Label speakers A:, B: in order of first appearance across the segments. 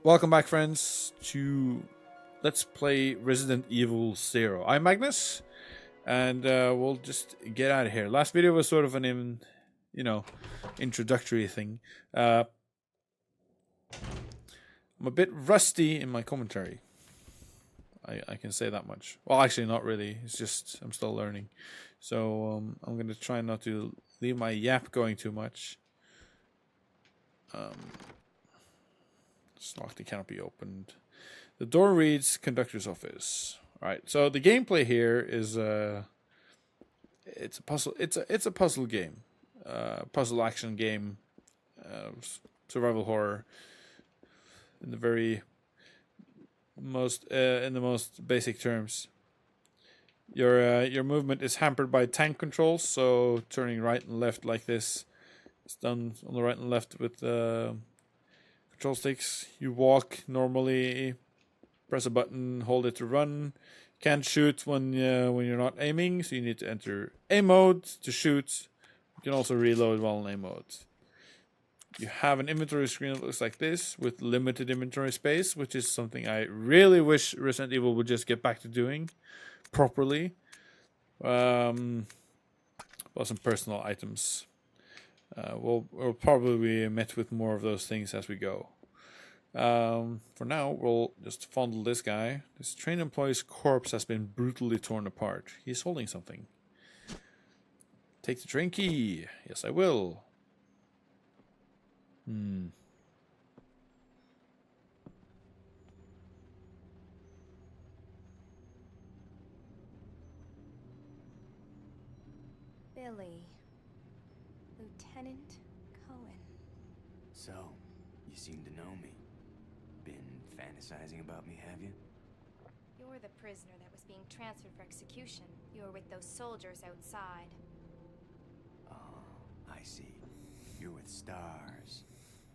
A: Welcome back, friends, to Let's Play Resident Evil 0. I'm Magnus, and we'll just get out of here. Last video was sort of an, introductory thing. I'm a bit rusty in my commentary. I can say that much. Well, actually, not really. It's just I'm still learning. So I'm going to try not to leave my yap going too much. Lock the canopy opened. The door reads conductor's office. All right. So the gameplay here is it's a puzzle. It's a puzzle game, puzzle action game, survival horror. In the most basic terms. Your movement is hampered by tank controls. So turning right and left like this, it's done on the right and left with control sticks. You walk normally, press a button, hold it to run. Can't shoot when you're not aiming, so you need to enter aim mode to shoot. You can also reload while in aim mode. You have an inventory screen that looks like this with limited inventory space, which is something I really wish Resident Evil would just get back to doing properly. Well, some personal items. We'll probably be met with more of those things as we go. For now, we'll just fondle this guy. This train employee's corpse has been brutally torn apart. He's holding something. Take the train key. Yes, I will.
B: Billy. Lieutenant Cohen.
C: So, you seem to know me. Been fantasizing about me, have you?
B: You're the prisoner that was being transferred for execution. You were with those soldiers outside.
C: Oh, I see. You're with S.T.A.R.S.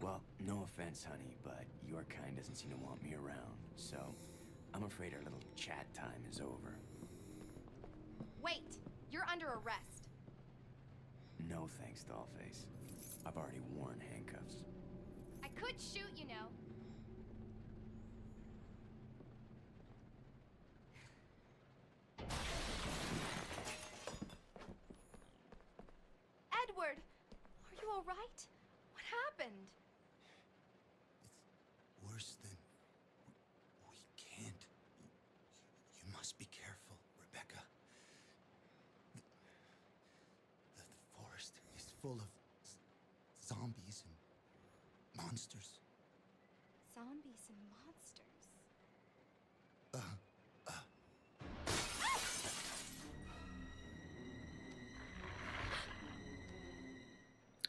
C: Well, no offense, honey, but your kind doesn't seem to want me around. So, I'm afraid our little chat time is over.
B: Wait! You're under arrest!
C: No thanks, Dollface. I've already worn handcuffs.
B: I could shoot, you know. Edward! Are you alright? What happened?
D: It's worse than... We can't... You must be careful, Rebecca. The forest is full of zombies and monsters.
B: Zombies and monsters.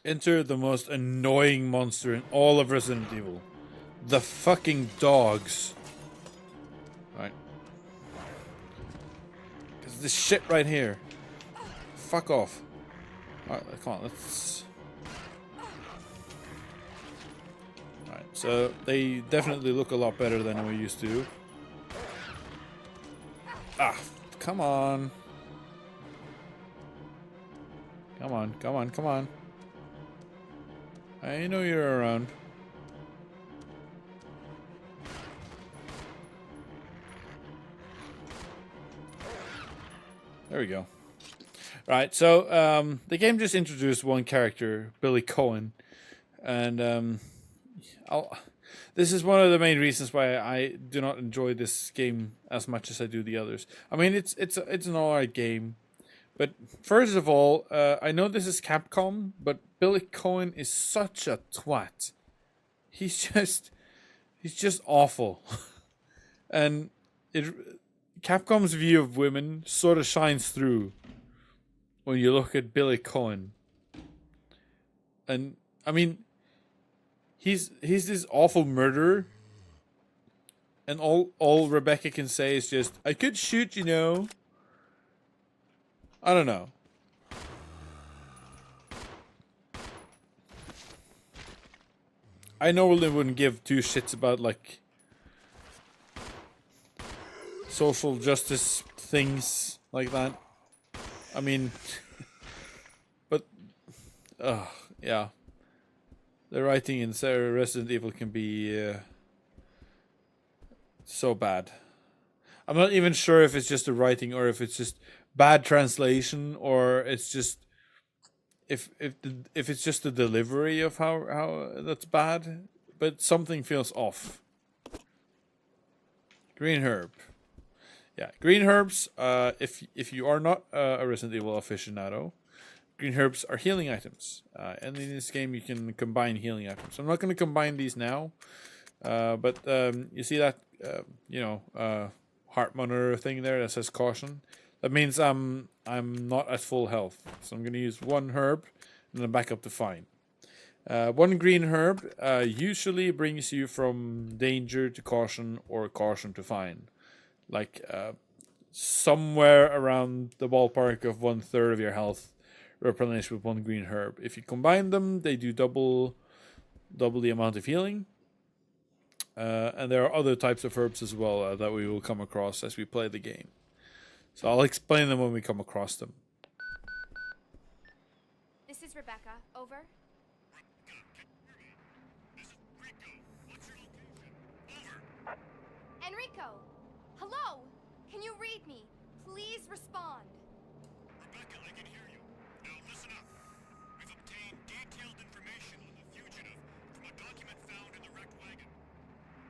A: Enter the most annoying monster in all of Resident Evil. The fucking dogs. Right. Because this shit right here. Fuck off. Alright, come on, let's... Alright, so they definitely look a lot better than we used to. Ah, come on. Come on, come on, come on. I know you're around. There we go. Right, so the game just introduced one character, Billy Cohen, and this is one of the main reasons why I do not enjoy this game as much as I do the others. I mean, it's an alright game. But first of all, I know this is Capcom, but Billy Cohen is such a twat. He's just awful. And Capcom's view of women sort of shines through when you look at Billy Cohen. And I mean, he's this awful murderer. And all Rebecca can say is just, I could shoot, you know. I don't know. I normally wouldn't give two shits about, like, social justice things like that. I mean, but, yeah. The writing in Resident Evil can be So bad. I'm not even sure if it's just the writing or if it's just bad translation or it's just if it's just the delivery of how that's bad, but something feels off. Green herb. Yeah, green herbs. If you are not a Resident Evil aficionado, green herbs are healing items. And in this game, you can combine healing items. I'm not going to combine these now, but you see that heart monitor thing there that says caution. That means I'm not at full health, so I'm going to use one herb and then back up to fine. One green herb usually brings you from danger to caution or caution to fine. Like somewhere around the ballpark of 1/3 of your health replenished with one green herb. If you combine them, they do double the amount of healing. And there are other types of herbs as well that we will come across as we play the game. So I'll explain them when we come across them.
B: This is Rebecca. Over. Enrico! Hello! Can you read me? Please respond.
E: Rebecca, I can hear you. Now listen up. We've obtained detailed information on the fugitive from a document found in the wrecked wagon.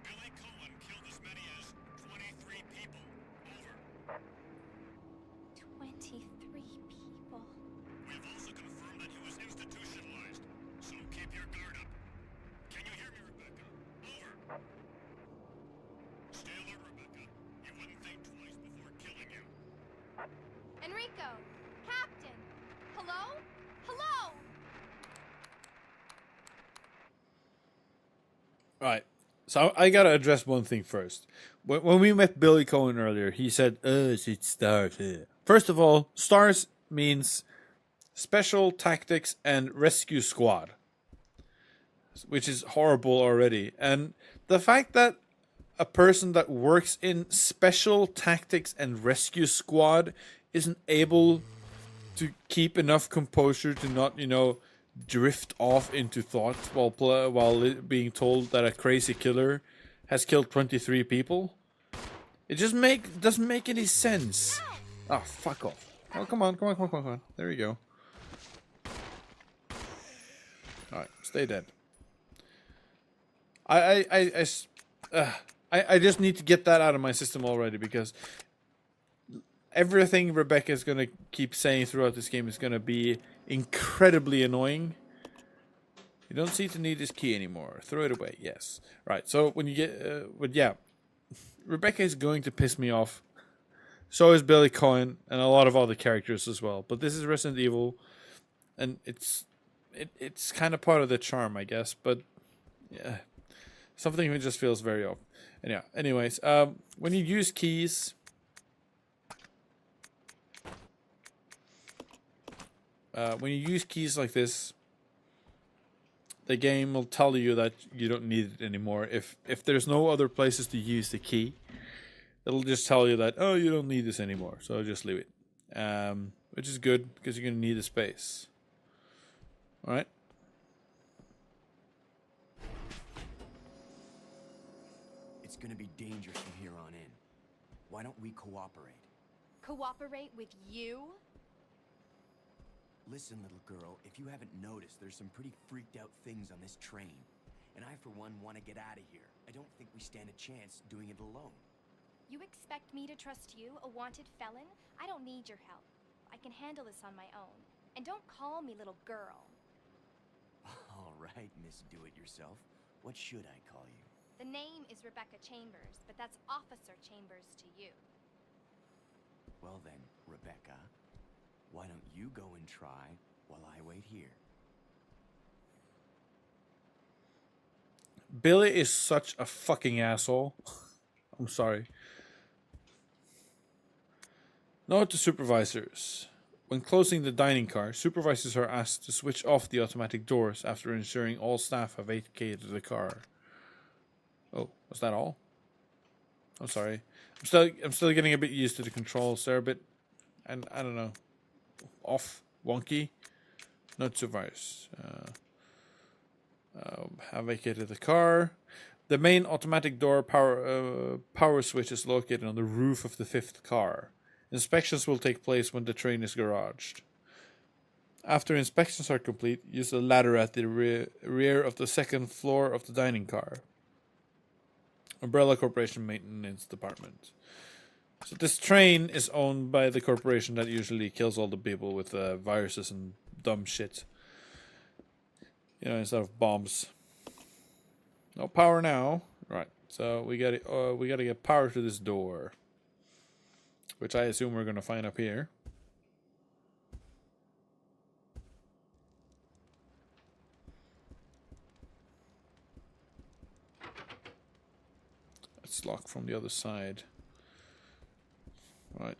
E: Billy Cohen killed as many as 23 people. Over.
B: 23 people.
E: We have also confirmed that he was institutionalized, so keep your guard up. Can you hear me, Rebecca? Over. Stay alert, Rebecca. You wouldn't think twice before killing you.
B: Enrico! Captain! Hello? Hello!
A: Right. So I gotta address one thing first. When we met Billy Cohen earlier, he said, it's S.T.A.R.S. First of all, S.T.A.R.S means Special Tactics and Rescue Squad, which is horrible already. And the fact that a person that works in Special Tactics and Rescue Squad isn't able to keep enough composure to not, drift off into thoughts while being told that a crazy killer has killed 23 people. It just doesn't make any sense. Oh, fuck off. Oh, come on. There you go. Alright, stay dead. I just need to get that out of my system already because everything Rebecca is going to keep saying throughout this game is going to be incredibly annoying. You don't seem to need this key anymore. Throw it away. Yes. Right. So when you get... but yeah. Rebecca is going to piss me off. So is Billy Cohen and a lot of other characters as well. But this is Resident Evil. And it's kind of part of the charm, I guess. But yeah. Something that just feels very off. And yeah. Anyways. When you use keys... when you use keys like this, the game will tell you that you don't need it anymore. If there's no other places to use the key, it'll just tell you that, oh, you don't need this anymore, so just leave it. Which is good, because you're going to need the space. Alright?
C: It's gonna be dangerous from here on in. Why don't we cooperate?
B: Cooperate with you?
C: Listen, little girl, if you haven't noticed, there's some pretty freaked out things on this train. And I, for one, want to get out of here. I don't think we stand a chance doing it alone.
B: You expect me to trust you, a wanted felon? I don't need your help. I can handle this on my own. And don't call me little girl.
C: All right, Miss Do-It-Yourself. What should I call you?
B: The name is Rebecca Chambers, but that's Officer Chambers to you.
C: Well then, Rebecca, why don't you go and try while I wait here?
A: Billy is such a fucking asshole. I'm sorry. Note to supervisors. When closing the dining car, supervisors are asked to switch off the automatic doors after ensuring all staff have vacated the car. Oh, was that all? I'm sorry. I'm still getting a bit used to the controls. They're a bit, and I don't know, off, wonky. Note to supervisors. Have vacated the car. The main automatic door power switch is located on the roof of the 5th car. Inspections will take place when the train is garaged. After inspections are complete, use the ladder at the rear of the 2nd floor of the dining car. Umbrella Corporation Maintenance Department. So this train is owned by the corporation that usually kills all the people with viruses and dumb shit. You know, instead of bombs. No power now. Right. So we gotta get power to this door. Which I assume we're gonna find up here. It's locked from the other side. Right.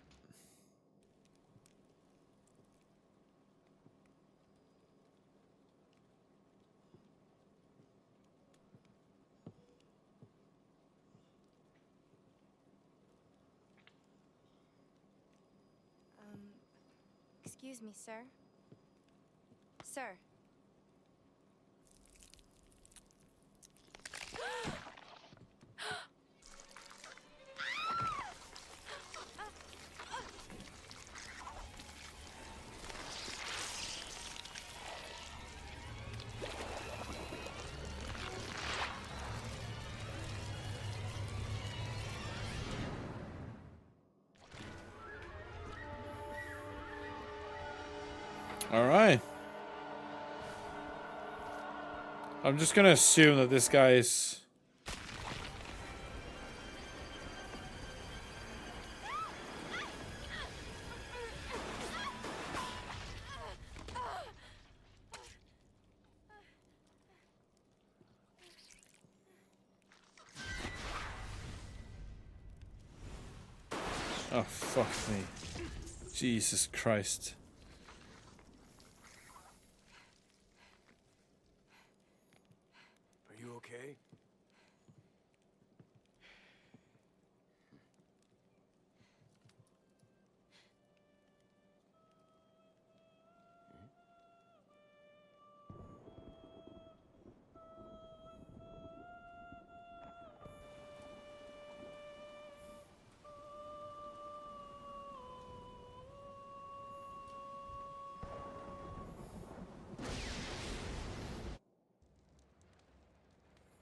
B: Excuse me, sir. Sir.
A: Alright. I'm just gonna assume that this guy's... Oh, fuck me. Jesus Christ.
C: Are you okay?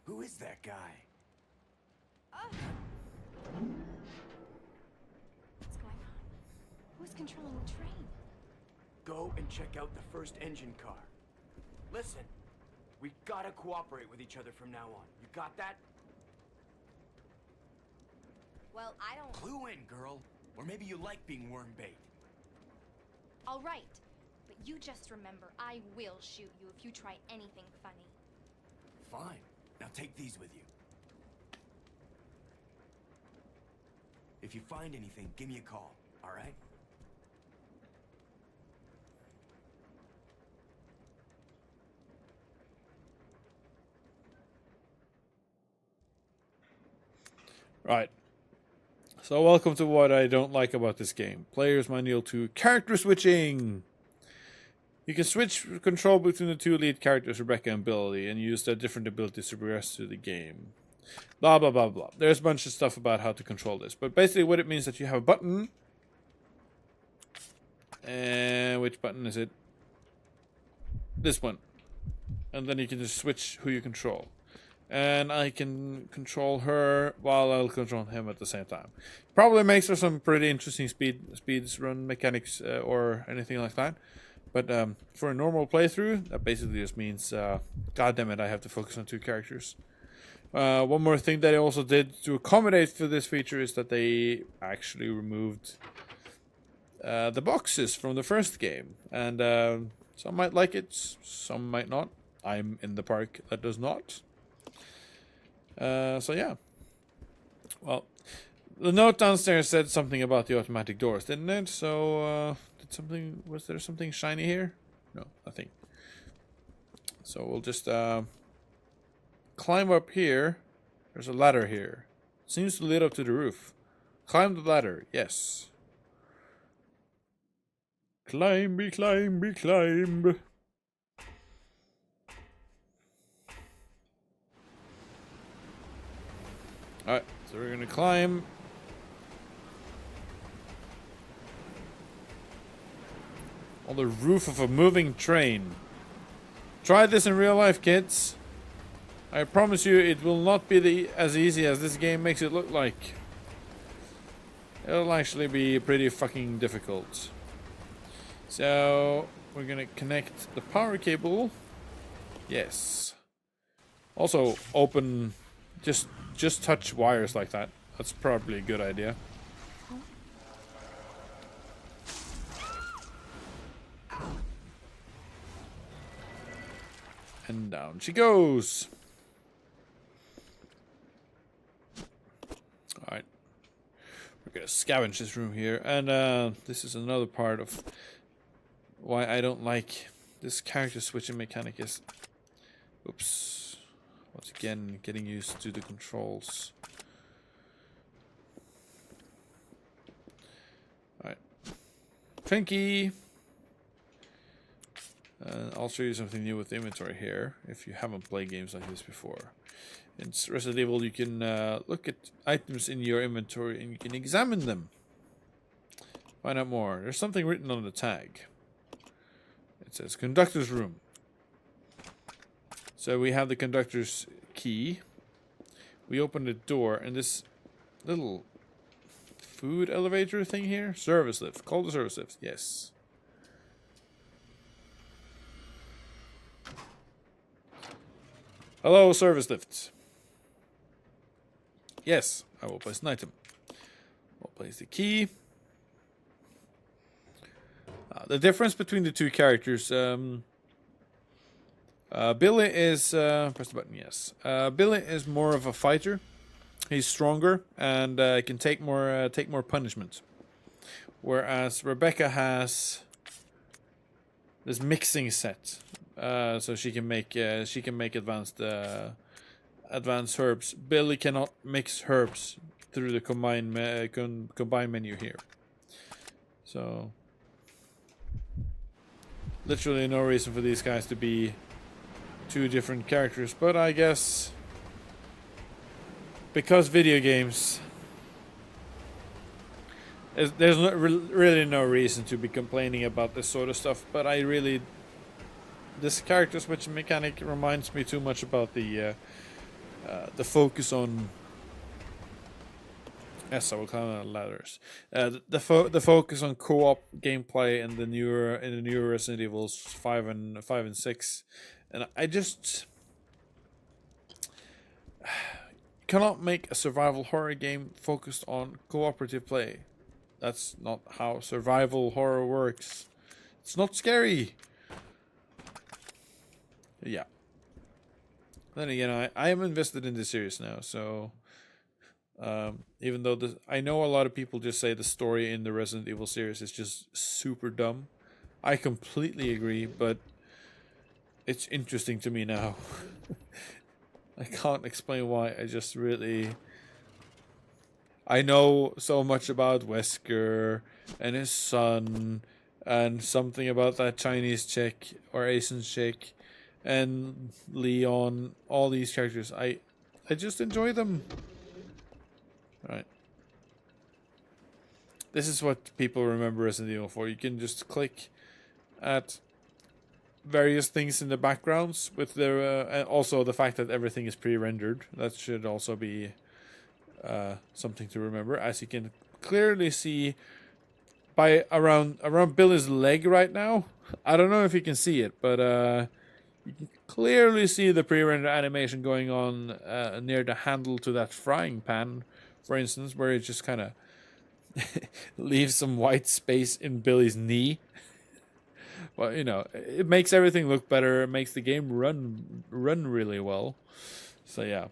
C: Who is that guy?
B: What's going on? Who's controlling the train?
C: Go and check out the first engine car. Listen, we gotta cooperate with each other from now on. You got that?
B: Well, I don't...
C: Clue in, girl. Or maybe you like being worm bait.
B: All right. But you just remember, I will shoot you if you try anything funny.
C: Fine. Now take these with you. If you find anything, give me a call, all right?
A: Right. So welcome to what I don't like about this game. Player's Manual to Character Switching! You can switch control between the two lead characters, Rebecca and Billy, and use their different abilities to progress through the game. Blah, blah, blah, blah. There's a bunch of stuff about how to control this. But basically what it means is that you have a button. And which button is it? This one. And then you can just switch who you control. And I can control her while I'll control him at the same time. Probably makes for some pretty interesting speeds run mechanics or anything like that. But for a normal playthrough, that basically just means, god damn it, I have to focus on two characters. One more thing that I also did to accommodate for this feature is that they actually removed the boxes from the first game. And some might like it, some might not. I'm in the park that does not. So yeah. Well, the note downstairs said something about the automatic doors, didn't it? So, was there something shiny here? No, nothing. So we'll just climb up here. There's a ladder here. Seems to lead up to the roof. Climb the ladder, yes. Climby, climby, climb. Alright, so we're gonna climb. On the roof of a moving train. Try this in real life, kids. I promise you it will not be as easy as this game makes it look like. It'll actually be pretty fucking difficult. So, we're gonna connect the power cable. Yes. Also, open... Just touch wires like that. That's probably a good idea. And down she goes. Alright. We're gonna scavenge this room here. And this is another part of why I don't like this character switching mechanic is... Oops. Once again, getting used to the controls. Alright. Trinky! I'll show you something new with the inventory here, if you haven't played games like this before. In Resident Evil, you can look at items in your inventory and you can examine them. Find out more. There's something written on the tag. It says conductor's room. So we have the conductor's key. We open the door and this little food elevator thing here. Service lift. Call the service lift. Yes. Hello, service lift. Yes, I will place an item. I'll place the key. The difference between the two characters, Billy is press the button. Yes, Billy is more of a fighter. He's stronger and can take more punishment. Whereas Rebecca has this mixing set, so she can make advanced herbs. Billy cannot mix herbs through the combine menu here. So. Literally no reason for these guys to be two different characters, but I guess because video games, there's really no reason to be complaining about this sort of stuff, but this character switching mechanic reminds me too much about the focus on... Yes, I will climb the ladders. The focus on co-op gameplay in the newer Resident Evils 5 and 6, and I just cannot make a survival horror game focused on cooperative play. That's not how survival horror works. It's not scary. Yeah. Then again, I am invested in this series now, so. Even though I know a lot of people just say the story in the Resident Evil series is just super dumb. I completely agree, but it's interesting to me now. I can't explain why. I know so much about Wesker and his son and something about that Chinese chick or Asian chick and Leon, all these characters. I just enjoy them. Right. This is what people remember Resident Evil for. You can just click at various things in the backgrounds with their and also the fact that everything is pre-rendered. That should also be something to remember, as you can clearly see by around Billy's leg right now. I don't know if you can see it, but you can clearly see the pre-render animation going on near the handle to that frying pan. For instance, where it just kind of leaves some white space in Billy's knee. Well, you know, it makes everything look better. It makes the game run really well. So yeah,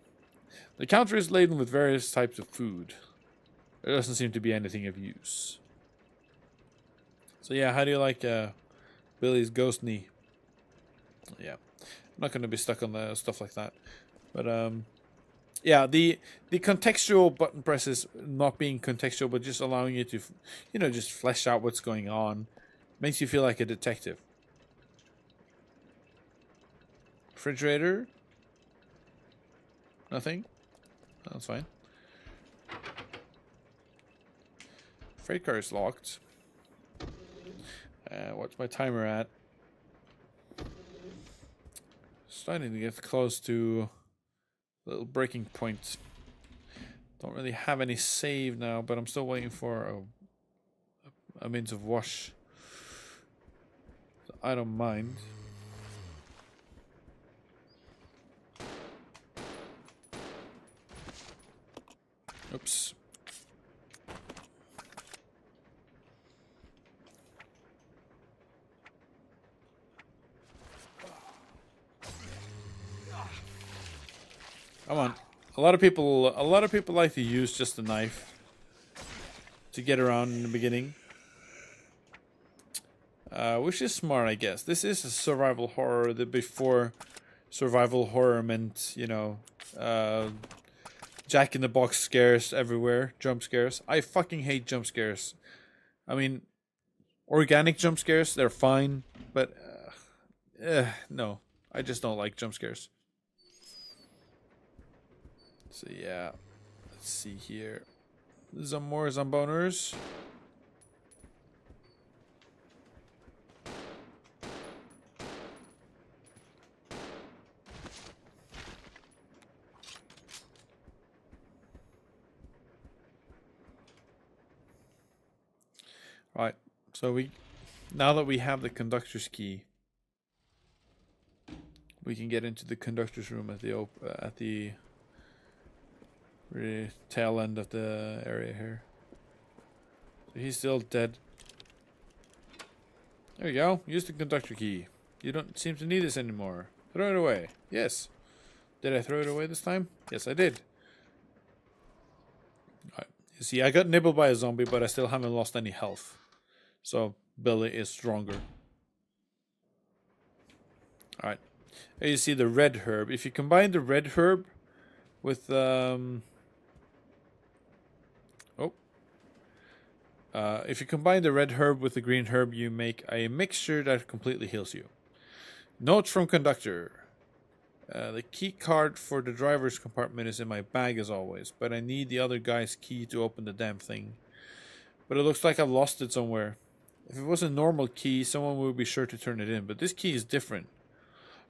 A: the counter is laden with various types of food. There doesn't seem to be anything of use. So yeah, how do you like Billy's ghost knee? Yeah, I'm not going to be stuck on the stuff like that, but yeah, the contextual button presses not being contextual, but just allowing you to, you know, just flesh out what's going on, makes you feel like a detective. Refrigerator. Nothing. That's fine. freight car is locked. What's my timer at? Starting to get close to a little breaking point. Don't really have any save now, but I'm still waiting for a means of wash. So I don't mind. Oops. Come on. A lot of people like to use just a knife to get around in the beginning. Which is smart, I guess. This is a survival horror. The before survival horror meant, you know, Jack in the Box scares everywhere, jump scares. I fucking hate jump scares. I mean, organic jump scares, they're fine, but no, I just don't like jump scares. So yeah, let's see here. Some more Zomboners. Right, so now that we have the conductor's key, we can get into the conductor's room at the really tail end of the area here. So he's still dead. There you go. Use the conductor key. You don't seem to need this anymore. Throw it away. Yes. Did I throw it away this time? Yes, I did. Alright. You see, I got nibbled by a zombie, but I still haven't lost any health. So, Billy is stronger. Alright. Here you see the red herb. If you combine the red herb with if you combine the red herb with the green herb, you make a mixture that completely heals you. Note from conductor. The key card for the driver's compartment is in my bag as always, but I need the other guy's key to open the damn thing. But it looks like I've lost it somewhere. If it was a normal key, someone would be sure to turn it in, but this key is different.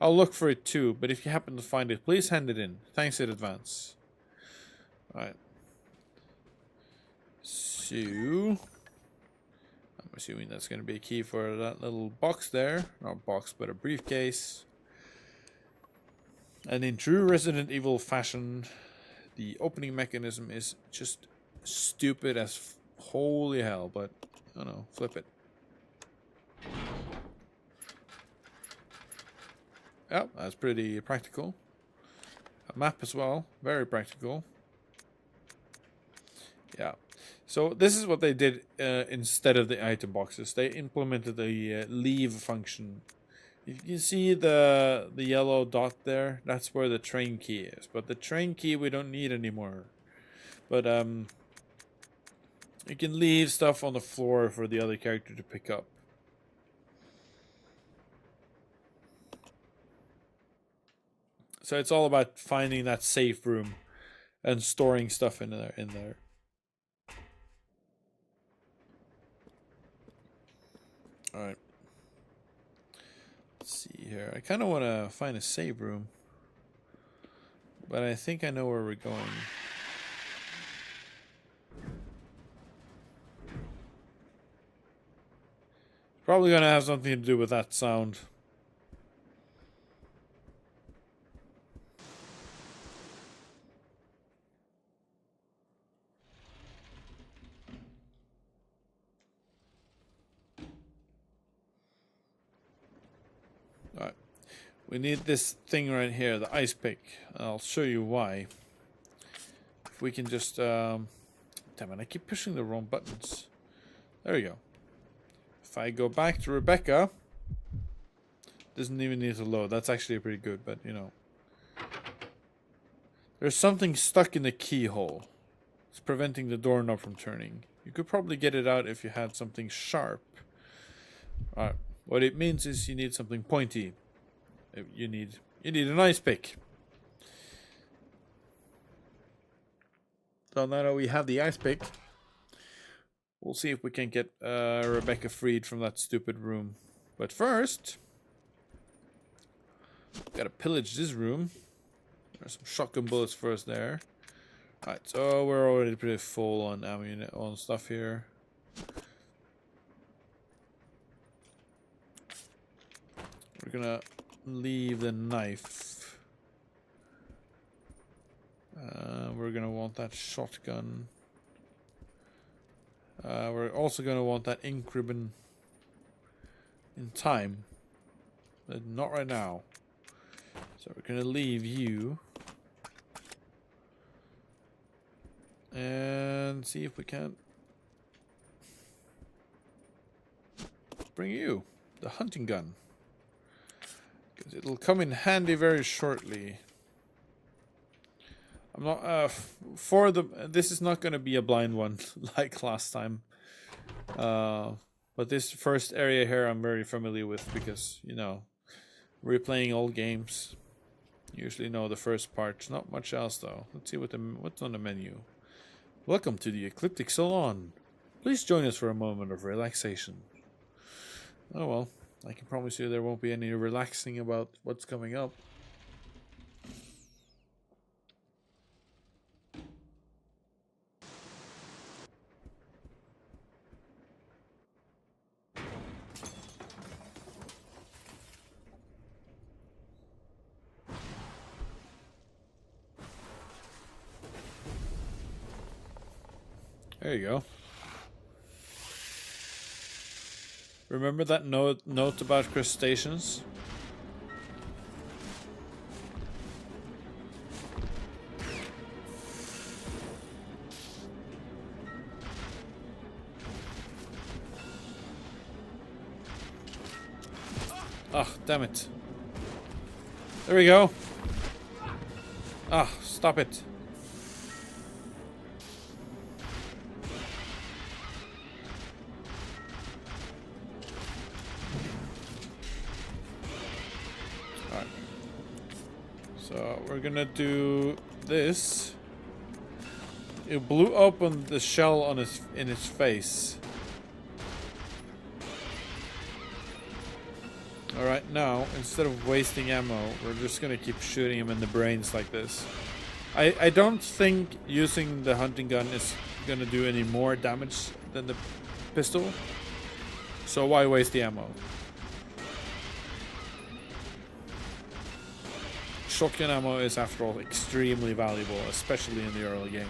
A: I'll look for it too, but if you happen to find it, please hand it in. Thanks in advance. Alright. So, I'm assuming that's going to be a key for that little box there. Not box, but a briefcase. And in true Resident Evil fashion, the opening mechanism is just stupid as holy hell, but I don't know, flip it. Yeah, that's pretty practical. A map as well, very practical. Yeah, so this is what they did instead of the item boxes. They implemented the leave function. You can see the yellow dot there. That's where the train key is. But the train key we don't need anymore. But you can leave stuff on the floor for the other character to pick up. So it's all about finding that safe room and storing stuff in there. All right. Let's see here. I kind of want to find a save room, but I think I know where we're going. Probably going to have something to do with that sound. Alright. We need this thing right here, the ice pick. I'll show you why. If we can just... damn it, I keep pushing the wrong buttons. There we go. If I go back to Rebecca... Doesn't even need to load. That's actually pretty good, but you know. There's something stuck in the keyhole. It's preventing the doorknob from turning. You could probably get it out if you had something sharp. Alright. What it means is you need something pointy. You need an ice pick. So now that we have the ice pick, We'll see if we can get Rebecca freed from that stupid room. But first, gotta pillage this room. There's some shotgun bullets for us there. Alright, so we're already pretty full on ammunition, on stuff here. We're gonna leave the knife. We're gonna want that shotgun. We're also gonna want that ink ribbon in time, but not right now. So we're gonna leave you and see if we can bring you the hunting gun, because it'll come in handy very shortly. I'm not this is not going to be a blind one like last time, but this first area here I'm very familiar with because, you know, replaying old games. Usually know the first part, not much else though. Let's see what's on the menu. Welcome to the Ecliptic Salon. Please join us for a moment of relaxation. Oh well, I can promise you there won't be any relaxing about what's coming up. There you go. Remember that note about crustaceans? Ah, damn it. There we go. Ah, stop it. So we're gonna do this. It blew open the shell on in his face. Alright, now instead of wasting ammo, we're just gonna keep shooting him in the brains like this. I don't think using the hunting gun is gonna do any more damage than the pistol. So why waste the ammo? Shotgun ammo is, after all, extremely valuable, especially in the early game.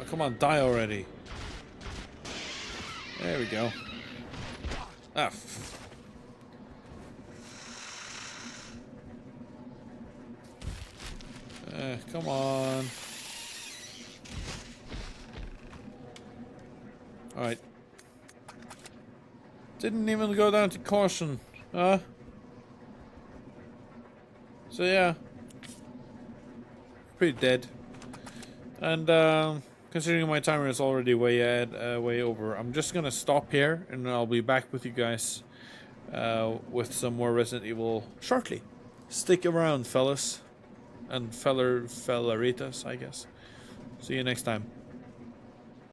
A: Oh, come on, die already. There we go. Ah. Come on. Alright. Didn't even go down to caution. Huh? So yeah. Pretty dead. And considering my timer is already way over, I'm just gonna stop here and I'll be back with you guys with some more Resident Evil shortly. Stick around, fellas. And felleritas, I guess. See you next time.